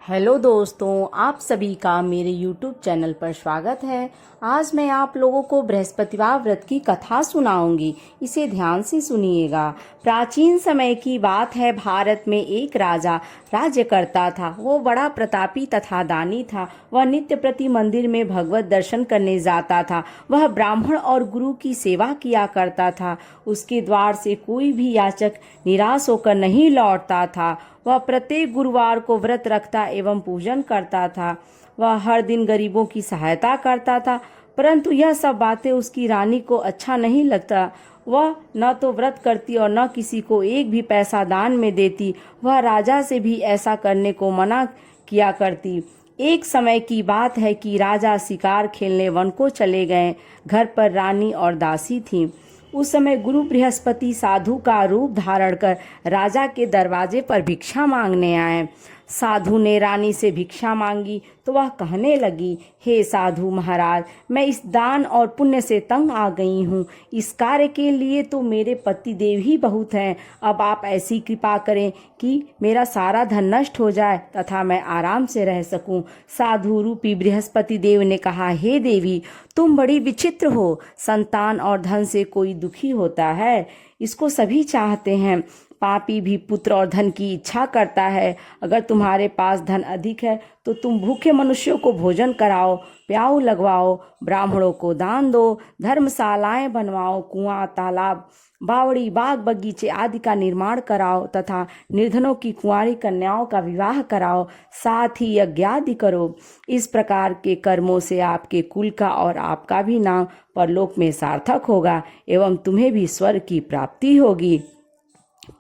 Hello दोस्तों, आप सभी का मेरे YouTube चैनल पर स्वागत है। आज मैं आप लोगों को बृहस्पतिवार व्रत की कथा सुनाऊंगी। इसे ध्यान से सुनिएगा। प्राचीन समय की बात है। भारत में एक राजा राज्य करता था। वो बड़ा प्रतापी तथा दानी था। वह नित्य प्रति मंदिर में भगवत दर्शन करने जाता था। वह ब्राह्मण और गुरु की सेवा किया करता था। उसके द्वार से कोई भी याचक निराश होकर नहीं लौटता था। वह प्रत्येक गुरुवार को व्रत रखता एवं पूजन करता था। वह हर दिन गरीबों की सहायता करता था, परंतु यह सब बातें उसकी रानी को अच्छा नहीं लगता। वह न तो व्रत करती और न किसी को एक भी पैसा दान में देती। वह राजा से भी ऐसा करने को मना किया करती। एक समय की बात है कि राजा शिकार खेलने वन को चले गए। घर पर रानी और दासी थीं। उस समय गुरु बृहस्पति साधु का रूप धारण कर राजा के दरवाजे पर भिक्षा मांगने आए। साधु ने रानी से भिक्षा मांगी तो वह कहने लगी, हे साधु महाराज, मैं इस दान और पुण्य से तंग आ गई हूँ। इस कार्य के लिए तो मेरे पति देव ही बहुत हैं। अब आप ऐसी कृपा करें कि मेरा सारा धन नष्ट हो जाए तथा मैं आराम से रह सकूं। साधु रूपी बृहस्पति देव ने कहा, हे देवी, तुम बड़ी विचित्र हो। संतान और धन से कोई दुखी होता है? इसको सभी चाहते हैं। पापी भी पुत्र और धन की इच्छा करता है। अगर तुम्हारे पास धन अधिक है तो तुम भूखे मनुष्यों को भोजन कराओ, प्याऊ लगवाओ, ब्राह्मणों को दान दो, धर्मशालाएं बनवाओ, कुआं, तालाब, बावड़ी, बाग बगीचे आदि का निर्माण कराओ तथा निर्धनों की कुंवारी कन्याओं का विवाह कराओ, साथ ही यज्ञ आदि करो। इस प्रकार के कर्मों से आपके कुल का और आपका भी नाम परलोक में सार्थक होगा एवं तुम्हें भी स्वर्ग की प्राप्ति होगी।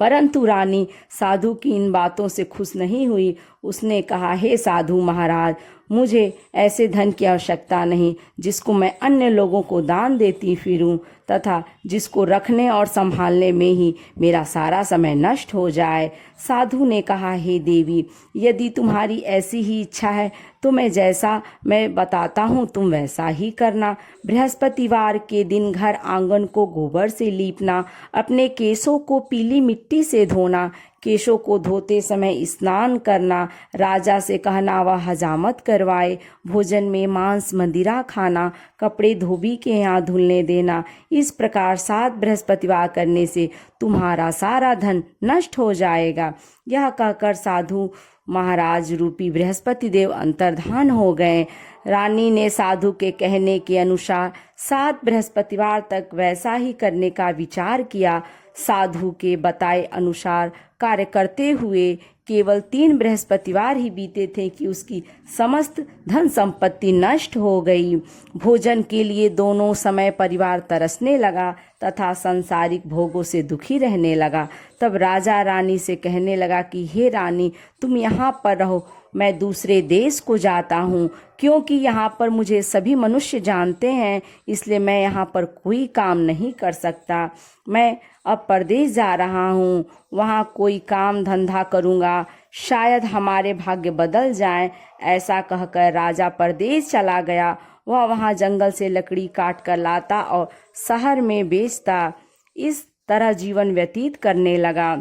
परंतु रानी साधु की इन बातों से खुश नहीं हुई। उसने कहा, हे साधु महाराज, मुझे ऐसे धन की आवश्यकता नहीं जिसको मैं अन्य लोगों को दान देती फिरूं तथा जिसको रखने और संभालने में ही मेरा सारा समय नष्ट हो जाए। साधु ने कहा, हे देवी, यदि तुम्हारी ऐसी ही इच्छा है तो मैं जैसा मैं बताता हूँ तुम वैसा ही करना। बृहस्पतिवार के दिन घर आंगन को गोबर से लीपना, अपने केशों को पीली मिट्टी से धोना, केशों को धोते समय स्नान करना, राजा से कहना वह हजामत करवाए, भोजन में मांस मदिरा खाना, कपड़े धोबी के यहाँ धुलने देना। इस प्रकार 7 बृहस्पतिवार करने से तुम्हारा सारा धन नष्ट हो जाएगा। यह कहकर साधु महाराज रूपी बृहस्पति देव अंतर्धान हो गए। रानी ने साधु के कहने के अनुसार 7 बृहस्पतिवार तक वैसा ही करने का विचार किया। साधु के बताए अनुसार कार्य करते हुए केवल 3 बृहस्पतिवार ही बीते थे कि उसकी समस्त धन संपत्ति नष्ट हो गई। भोजन के लिए दोनों समय परिवार तरसने लगा तथा सांसारिक भोगों से दुखी रहने लगा। तब राजा रानी से कहने लगा कि हे रानी, तुम यहाँ पर रहो, मैं दूसरे देश को जाता हूँ, क्योंकि यहाँ पर मुझे सभी मनुष्य जानते हैं, इसलिए मैं यहाँ पर कोई काम नहीं कर सकता। मैं अब परदेश जा रहा हूँ, वहाँ कोई काम धंधा करूँगा, शायद हमारे भाग्य बदल जाएं। ऐसा कहकर राजा परदेश चला गया। वह वहाँ जंगल से लकड़ी काट कर लाता और शहर में बेचता। इस तरह जीवन व्यतीत करने लगा।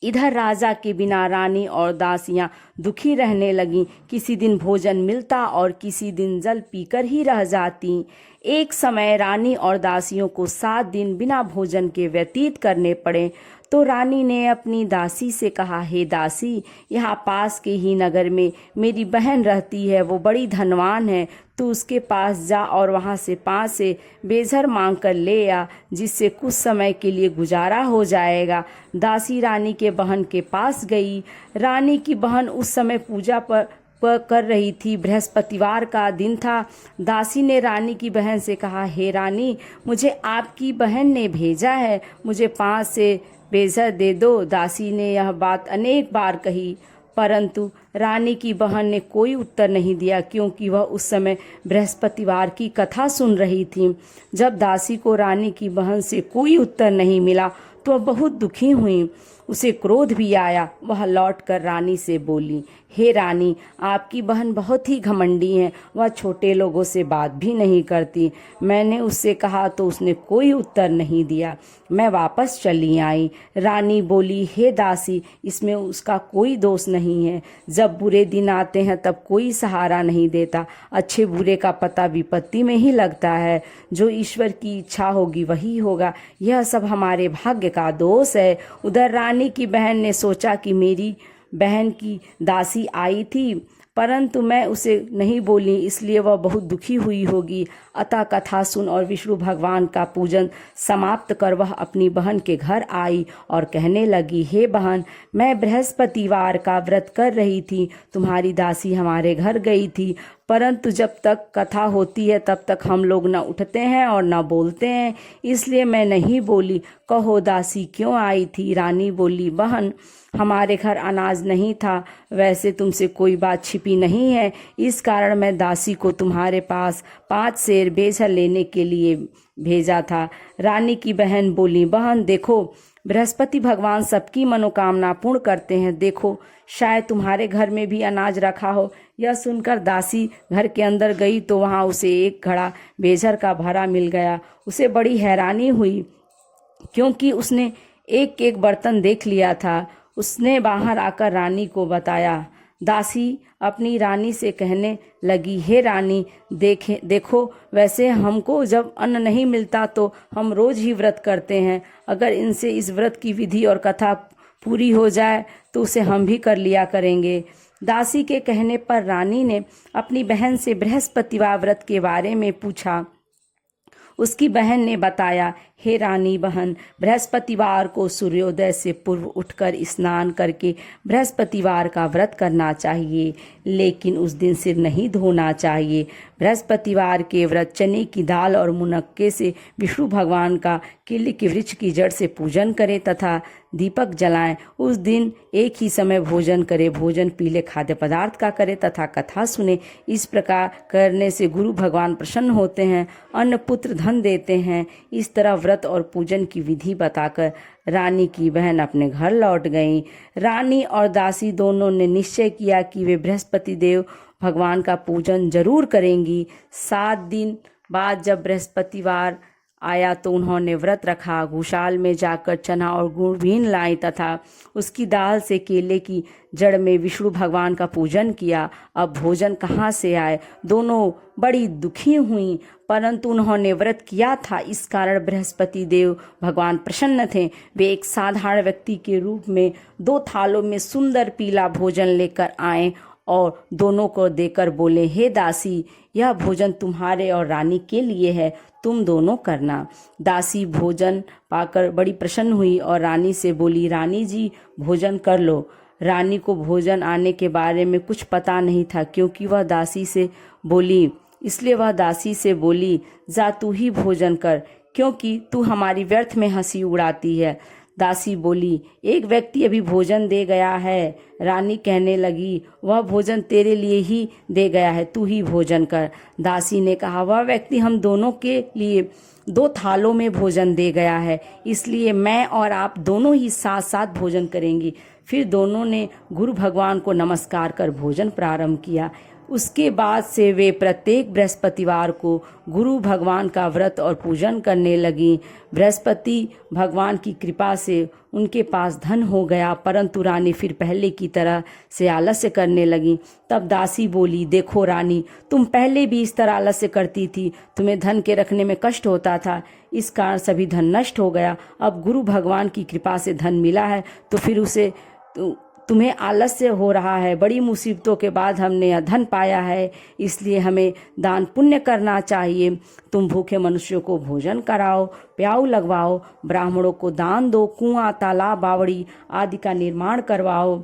इधर राजा के बिना रानी और दासियां दुखी रहने लगीं। किसी दिन भोजन मिलता और किसी दिन जल पीकर ही रह जाती। एक समय रानी और दासियों को 7 दिन बिना भोजन के व्यतीत करने पड़े। तो रानी ने अपनी दासी से कहा, हे दासी, यहाँ पास के ही नगर में मेरी बहन रहती है, वो बड़ी धनवान है। तू उसके पास जा और वहाँ से 5 से बेझर मांग कर ले आ, जिससे कुछ समय के लिए गुजारा हो जाएगा। दासी रानी के बहन के पास गई। रानी की बहन उस समय पूजा पर कर रही थी। बृहस्पतिवार का दिन था। दासी ने रानी की बहन से कहा, हे रानी, मुझे आपकी बहन ने भेजा है, मुझे 5 से बेज़र दे दो। दासी ने यह बात अनेक बार कही, परंतु रानी की बहन ने कोई उत्तर नहीं दिया, क्योंकि वह उस समय बृहस्पतिवार की कथा सुन रही थी। जब दासी को रानी की बहन से कोई उत्तर नहीं मिला तो वह बहुत दुखी हुई। उसे क्रोध भी आया। वह लौटकर रानी से बोली, हे रानी, आपकी बहन बहुत ही घमंडी है, वह छोटे लोगों से बात भी नहीं करती। मैंने उससे कहा तो उसने कोई उत्तर नहीं दिया। मैं वापस चली आई। रानी बोली, हे दासी, इसमें उसका कोई दोष नहीं है। जब बुरे दिन आते हैं तब कोई सहारा नहीं देता। अच्छे बुरे का पता विपत्ति में ही लगता है। जो ईश्वर की इच्छा होगी वही होगा। यह सब हमारे भाग्य का दोष है। उधर रानी की बहन ने सोचा कि मेरी बहन की दासी आई थी, परंतु मैं उसे नहीं बोली, इसलिए वह बहुत दुखी हुई होगी। अतः कथा सुन और विष्णु भगवान का पूजन समाप्त कर वह अपनी बहन के घर आई और कहने लगी, हे बहन, मैं बृहस्पतिवार का व्रत कर रही थी। तुम्हारी दासी हमारे घर गई थी, परंतु जब तक कथा होती है तब तक हम लोग न उठते हैं और न बोलते हैं, इसलिए मैं नहीं बोली। कहो दासी क्यों आई थी? रानी बोली, बहन, हमारे घर अनाज नहीं था। वैसे तुमसे कोई बात छिपी नहीं है, इस कारण मैं दासी को तुम्हारे पास 5 सेर बेचा लेने के लिए भेजा था। रानी की बहन बोली, बहन देखो, बृहस्पति भगवान सबकी मनोकामना पूर्ण करते हैं। देखो, शायद तुम्हारे घर में भी अनाज रखा हो। यह सुनकर दासी घर के अंदर गई तो वहां उसे एक घड़ा बेजर का भरा मिल गया। उसे बड़ी हैरानी हुई, क्योंकि उसने एक एक बर्तन देख लिया था। उसने बाहर आकर रानी को बताया। दासी अपनी रानी से कहने लगी, हे रानी, देखो, वैसे हमको जब अन्न नहीं मिलता तो हम रोज ही व्रत करते हैं। अगर इनसे इस व्रत की विधि और कथा पूरी हो जाए तो उसे हम भी कर लिया करेंगे। दासी के कहने पर रानी ने अपनी बहन से बृहस्पतिवार व्रत के बारे में पूछा। उसकी बहन ने बताया, हे रानी बहन, बृहस्पतिवार को सूर्योदय से पूर्व उठकर स्नान करके बृहस्पतिवार का व्रत करना चाहिए, लेकिन उस दिन सिर नहीं धोना चाहिए। बृहस्पतिवार के व्रत चने की दाल और मुनक्के से विष्णु भगवान का किल्ली के वृक्ष की जड़ से पूजन करें तथा दीपक जलाएं। उस दिन एक ही समय भोजन करें। भोजन पीले खाद्य पदार्थ का करें तथा कथा सुने। इस प्रकार करने से गुरु भगवान प्रसन्न होते हैं, अन्न पुत्र धन देते हैं। इस तरह व्रत और पूजन की विधि बताकर रानी की बहन अपने घर लौट गईं। रानी और दासी दोनों ने निश्चय किया कि वे बृहस्पति देव भगवान का पूजन जरूर करेंगी। 7 दिन बाद जब बृहस्पतिवार आया तो उन्होंने व्रत रखा। गौशाल में जाकर चना और गुड़ बीन लाई तथा उसकी दाल से केले की जड़ में विष्णु भगवान का पूजन किया। अब भोजन कहाँ से आए? दोनों बड़ी दुखी हुई, परंतु उन्होंने व्रत किया था, इस कारण बृहस्पति देव भगवान प्रसन्न थे। वे एक साधारण व्यक्ति के रूप में 2 थालों में सुंदर पीला भोजन लेकर आए और दोनों को देकर बोले, हे दासी, यह भोजन तुम्हारे और रानी के लिए है, तुम दोनों करना। दासी भोजन पाकर बड़ी प्रसन्न हुई और रानी से बोली, रानी जी, भोजन कर लो। रानी को भोजन आने के बारे में कुछ पता नहीं था, क्योंकि वह दासी से बोली, इसलिए वह दासी से बोली, जा तू ही भोजन कर, क्योंकि तू हमारी व्यर्थ में हंसी उड़ाती है। दासी बोली, एक व्यक्ति अभी भोजन दे गया है। रानी कहने लगी, वह भोजन तेरे लिए ही दे गया है, तू ही भोजन कर। दासी ने कहा, वह व्यक्ति हम दोनों के लिए 2 थालों में भोजन दे गया है, इसलिए मैं और आप दोनों ही साथ साथ भोजन करेंगी। फिर दोनों ने गुरु भगवान को नमस्कार कर भोजन प्रारंभ किया। उसके बाद से वे प्रत्येक बृहस्पतिवार को गुरु भगवान का व्रत और पूजन करने लगी। बृहस्पति भगवान की कृपा से उनके पास धन हो गया, परंतु रानी फिर पहले की तरह से आलस्य करने लगी। तब दासी बोली, देखो रानी, तुम पहले भी इस तरह आलस्य करती थी, तुम्हें धन के रखने में कष्ट होता था, इस कारण सभी धन नष्ट हो गया। अब गुरु भगवान की कृपा से धन मिला है तो फिर उसे तुम्हें आलस्य हो रहा है। बड़ी मुसीबतों के बाद हमने यह धन पाया है, इसलिए हमें दान पुण्य करना चाहिए। तुम भूखे मनुष्यों को भोजन कराओ, प्याऊ लगवाओ, ब्राह्मणों को दान दो, कुआं, तालाब, बावड़ी आदि का निर्माण करवाओ,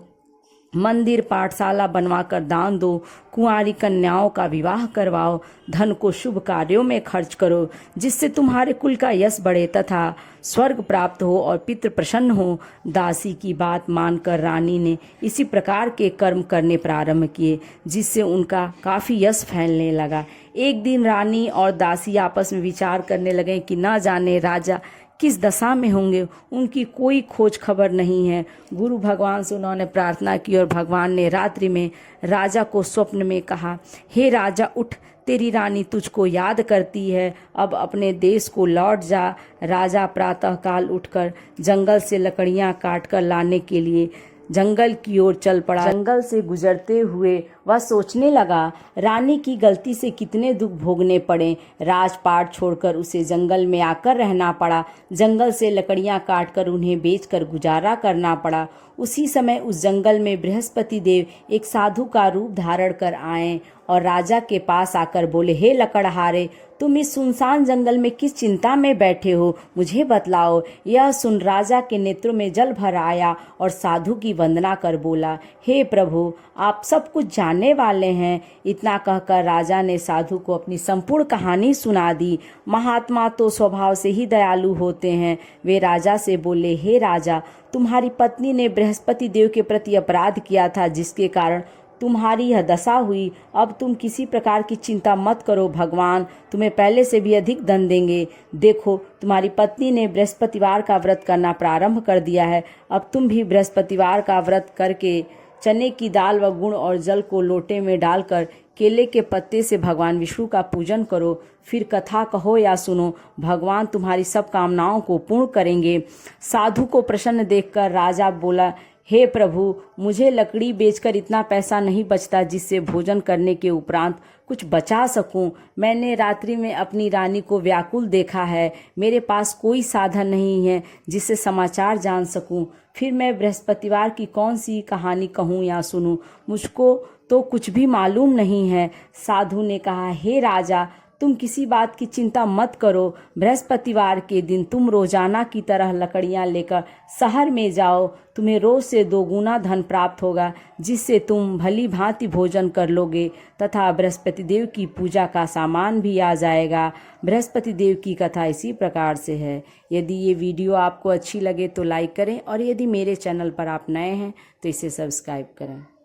मंदिर पाठशाला बनवाकर दान दो, कुंवारी कन्याओं का विवाह करवाओ, धन को शुभ कार्यों में खर्च करो, जिससे तुम्हारे कुल का यश बढ़े तथा स्वर्ग प्राप्त हो और पितृ प्रसन्न हो। दासी की बात मानकर रानी ने इसी प्रकार के कर्म करने प्रारंभ किए, जिससे उनका काफी यश फैलने लगा। एक दिन रानी और दासी आपस में विचार करने लगे कि न जाने राजा किस दशा में होंगे, उनकी कोई खोज खबर नहीं है। गुरु भगवान से उन्होंने प्रार्थना की और भगवान ने रात्रि में राजा को स्वप्न में कहा, हे राजा उठ, तेरी रानी तुझको याद करती है, अब अपने देश को लौट जा। राजा प्रातःकाल उठकर जंगल से लकड़ियां काटकर लाने के लिए जंगल की ओर चल पड़ा। जंगल से गुजरते हुए वह सोचने लगा, रानी की गलती से कितने दुख भोगने पड़े। राजपाट छोड़कर उसे जंगल में आकर रहना पड़ा। जंगल से लकड़ियां काटकर उन्हें बेचकर गुजारा करना पड़ा। उसी समय उस जंगल में बृहस्पति देव एक साधु का रूप धारण कर आए और राजा के पास आकर बोले, हे लकड़हारे, तुम इस सुनसान जंगल में किस चिंता में बैठे हो, मुझे बतलाओ। यह सुन राजा के नेत्रों में जल भर आया और साधु की वंदना कर बोला, हे प्रभु, आप सब कुछ जानने वाले हैं। इतना कहकर राजा ने साधु को अपनी संपूर्ण कहानी सुना दी। महात्मा तो स्वभाव से ही दयालु होते हैं। वे राजा से बोले, हे राजा, तुम्हारी पत्नी ने बृहस्पति देव के प्रति अपराध किया था, जिसके कारण तुम्हारी यह दशा हुई। अब तुम किसी प्रकार की चिंता मत करो, भगवान तुम्हें पहले से भी अधिक धन देंगे। देखो, तुम्हारी पत्नी ने बृहस्पतिवार का व्रत करना प्रारंभ कर दिया है। अब तुम भी बृहस्पतिवार का व्रत करके चने की दाल व गुड़ और जल को लोटे में डालकर केले के पत्ते से भगवान विष्णु का पूजन करो। फिर कथा कहो या सुनो, भगवान तुम्हारी सब कामनाओं को पूर्ण करेंगे। साधु को प्रसन्न देखकर राजा बोला, हे प्रभु, मुझे लकड़ी बेचकर इतना पैसा नहीं बचता जिससे भोजन करने के उपरांत कुछ बचा सकूं। मैंने रात्रि में अपनी रानी को व्याकुल देखा है। मेरे पास कोई साधन नहीं है जिससे समाचार जान सकूं। फिर मैं बृहस्पतिवार की कौन सी कहानी कहूं या सुनूं, मुझको तो कुछ भी मालूम नहीं है। साधु ने कहा, हे राजा, तुम किसी बात की चिंता मत करो। बृहस्पतिवार के दिन तुम रोजाना की तरह लकड़ियां लेकर शहर में जाओ। तुम्हें रोज से 2 गुना धन प्राप्त होगा, जिससे तुम भली भांति भोजन कर लोगे तथा बृहस्पति देव की पूजा का सामान भी आ जाएगा। बृहस्पति देव की कथा इसी प्रकार से है। यदि ये वीडियो आपको अच्छी लगे तो लाइक करें और यदि मेरे चैनल पर आप नए हैं तो इसे सब्सक्राइब करें।